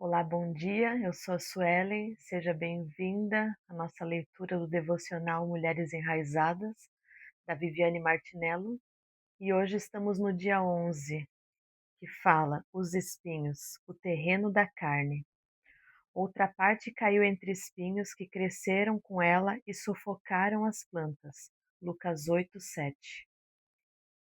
Olá, bom dia. Eu sou a Suelen. Seja bem-vinda à nossa leitura do devocional Mulheres Enraizadas, da Viviane Martinello. E hoje estamos no dia 11, que fala Os espinhos, o terreno da carne. Outra parte caiu entre espinhos que cresceram com ela e sufocaram as plantas. Lucas 8:7.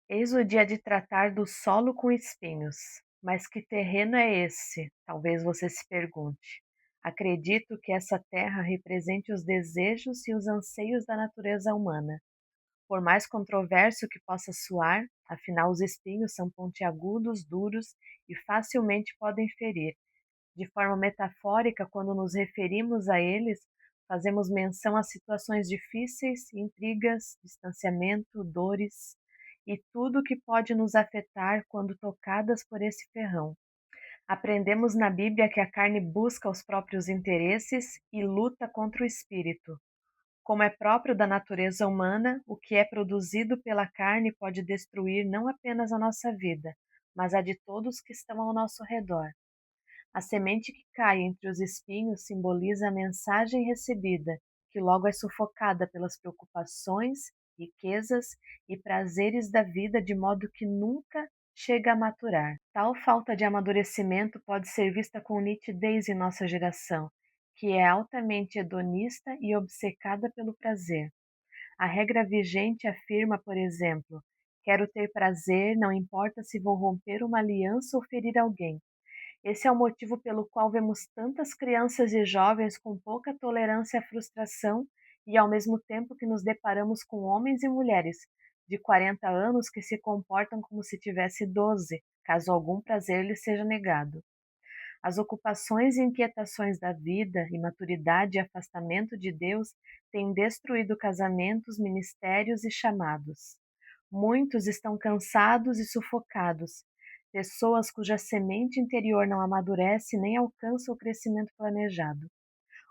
Eis o dia de tratar do solo com espinhos. Mas que terreno é esse? Talvez você se pergunte. Acredito que essa terra represente os desejos e os anseios da natureza humana. Por mais controverso que possa soar, afinal os espinhos são pontiagudos, duros e facilmente podem ferir. De forma metafórica, quando nos referimos a eles, fazemos menção a situações difíceis, intrigas, distanciamento, dores e tudo que pode nos afetar quando tocadas por esse ferrão. Aprendemos na Bíblia que a carne busca os próprios interesses e luta contra o espírito. Como é próprio da natureza humana, o que é produzido pela carne pode destruir não apenas a nossa vida, mas a de todos que estão ao nosso redor. A semente que cai entre os espinhos simboliza a mensagem recebida, que logo é sufocada pelas preocupações, riquezas e prazeres da vida de modo que nunca chega a maturar. Tal falta de amadurecimento pode ser vista com nitidez em nossa geração, que é altamente hedonista e obcecada pelo prazer. A regra vigente afirma, por exemplo, quero ter prazer, não importa se vou romper uma aliança ou ferir alguém. Esse é o motivo pelo qual vemos tantas crianças e jovens com pouca tolerância à frustração e ao mesmo tempo que nos deparamos com homens e mulheres de 40 anos que se comportam como se tivesse 12, caso algum prazer lhes seja negado. As ocupações e inquietações da vida, imaturidade e afastamento de Deus têm destruído casamentos, ministérios e chamados. Muitos estão cansados e sufocados, pessoas cuja semente interior não amadurece nem alcança o crescimento planejado.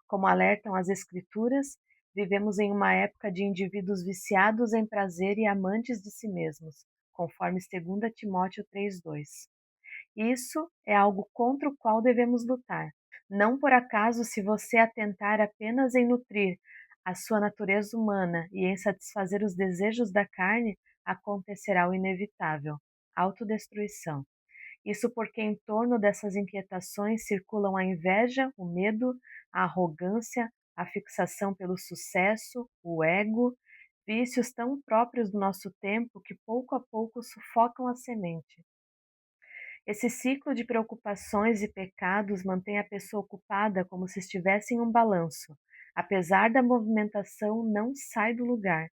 Como alertam as Escrituras, vivemos em uma época de indivíduos viciados em prazer e amantes de si mesmos, conforme 2 Timóteo 3:2. Isso é algo contra o qual devemos lutar. Não por acaso, se você atentar apenas em nutrir a sua natureza humana e em satisfazer os desejos da carne, acontecerá o inevitável: autodestruição. Isso porque em torno dessas inquietações circulam a inveja, o medo, a arrogância, a fixação pelo sucesso, o ego, vícios tão próprios do nosso tempo que pouco a pouco sufocam a semente. Esse ciclo de preocupações e pecados mantém a pessoa ocupada como se estivesse em um balanço. Apesar da movimentação, não sai do lugar.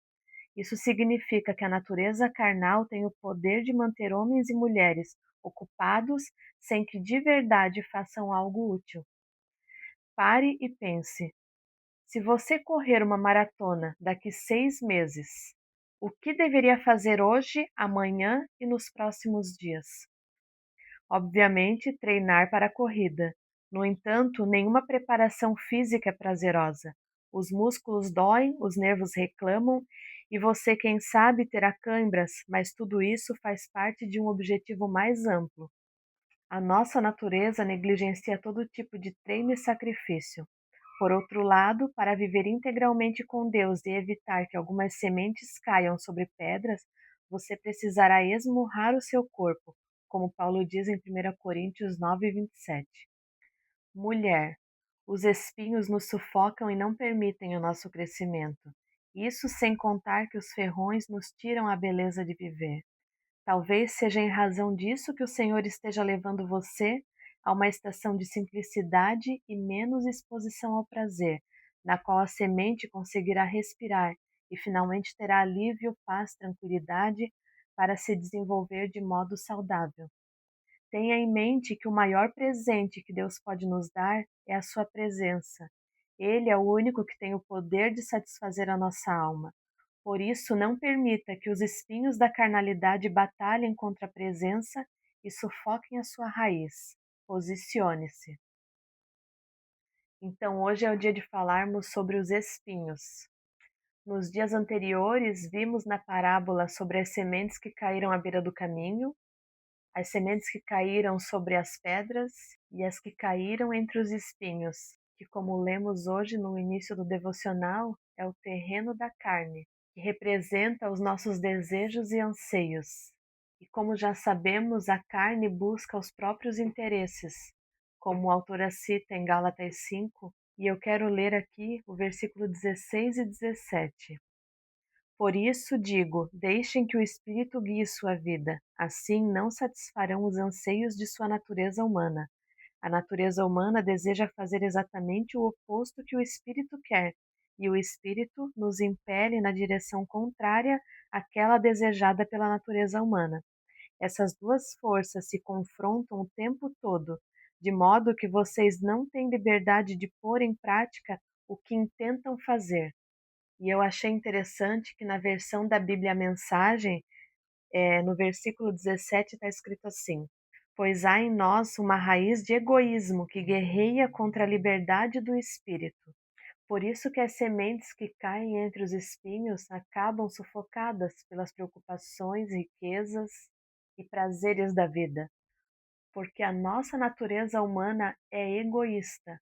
Isso significa que a natureza carnal tem o poder de manter homens e mulheres ocupados sem que de verdade façam algo útil. Pare e pense. Se você correr uma maratona daqui 6 meses, o que deveria fazer hoje, amanhã e nos próximos dias? Obviamente, treinar para a corrida. No entanto, nenhuma preparação física é prazerosa. Os músculos doem, os nervos reclamam e você, quem sabe, terá câimbras, mas tudo isso faz parte de um objetivo mais amplo. A nossa natureza negligencia todo tipo de treino e sacrifício. Por outro lado, para viver integralmente com Deus e evitar que algumas sementes caiam sobre pedras, você precisará esmurrar o seu corpo, como Paulo diz em 1 Coríntios 9:27. Mulher, os espinhos nos sufocam e não permitem o nosso crescimento. Isso sem contar que os ferrões nos tiram a beleza de viver. Talvez seja em razão disso que o Senhor esteja levando você a uma estação de simplicidade e menos exposição ao prazer, na qual a semente conseguirá respirar e finalmente terá alívio, paz, tranquilidade para se desenvolver de modo saudável. Tenha em mente que o maior presente que Deus pode nos dar é a sua presença. Ele é o único que tem o poder de satisfazer a nossa alma. Por isso, não permita que os espinhos da carnalidade batalhem contra a presença e sufoquem a sua raiz. Posicione-se. Então, hoje é o dia de falarmos sobre os espinhos. Nos dias anteriores, vimos na parábola sobre as sementes que caíram à beira do caminho. as sementes que caíram sobre as pedras e as que caíram entre os espinhos, que, como lemos hoje no início do devocional, é o terreno da carne, que representa os nossos desejos e anseios. E como já sabemos, a carne busca os próprios interesses, como a autora cita em Gálatas 5, e eu quero ler aqui o versículo 16 e 17. Por isso digo, deixem que o Espírito guie sua vida, assim não satisfarão os anseios de sua natureza humana. A natureza humana deseja fazer exatamente o oposto que o Espírito quer, e o Espírito nos impele na direção contrária àquela desejada pela natureza humana. Essas duas forças se confrontam o tempo todo, de modo que vocês não têm liberdade de pôr em prática o que intentam fazer. E eu achei interessante que na versão da Bíblia a Mensagem, no versículo 17 está escrito assim: pois há em nós uma raiz de egoísmo que guerreia contra a liberdade do espírito. Por isso que as sementes que caem entre os espinhos acabam sufocadas pelas preocupações, riquezas e prazeres da vida. Porque a nossa natureza humana é egoísta.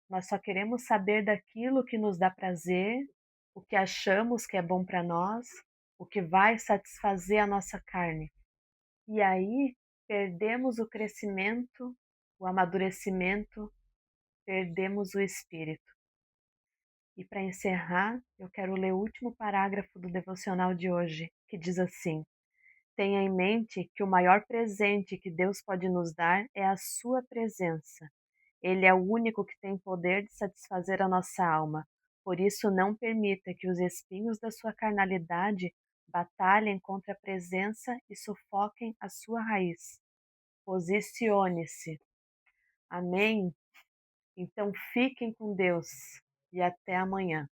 Nós só queremos saber daquilo que nos dá prazer, o que achamos que é bom para nós, o que vai satisfazer a nossa carne. E aí perdemos o crescimento, o amadurecimento, perdemos o espírito. E para encerrar, eu quero ler o último parágrafo do devocional de hoje, que diz assim: tenha em mente que o maior presente que Deus pode nos dar é a sua presença. Ele é o único que tem poder de satisfazer a nossa alma. Por isso, não permita que os espinhos da sua carnalidade batalhem contra a presença e sufoquem a sua raiz. Posicione-se. Amém? Então fiquem com Deus e até amanhã.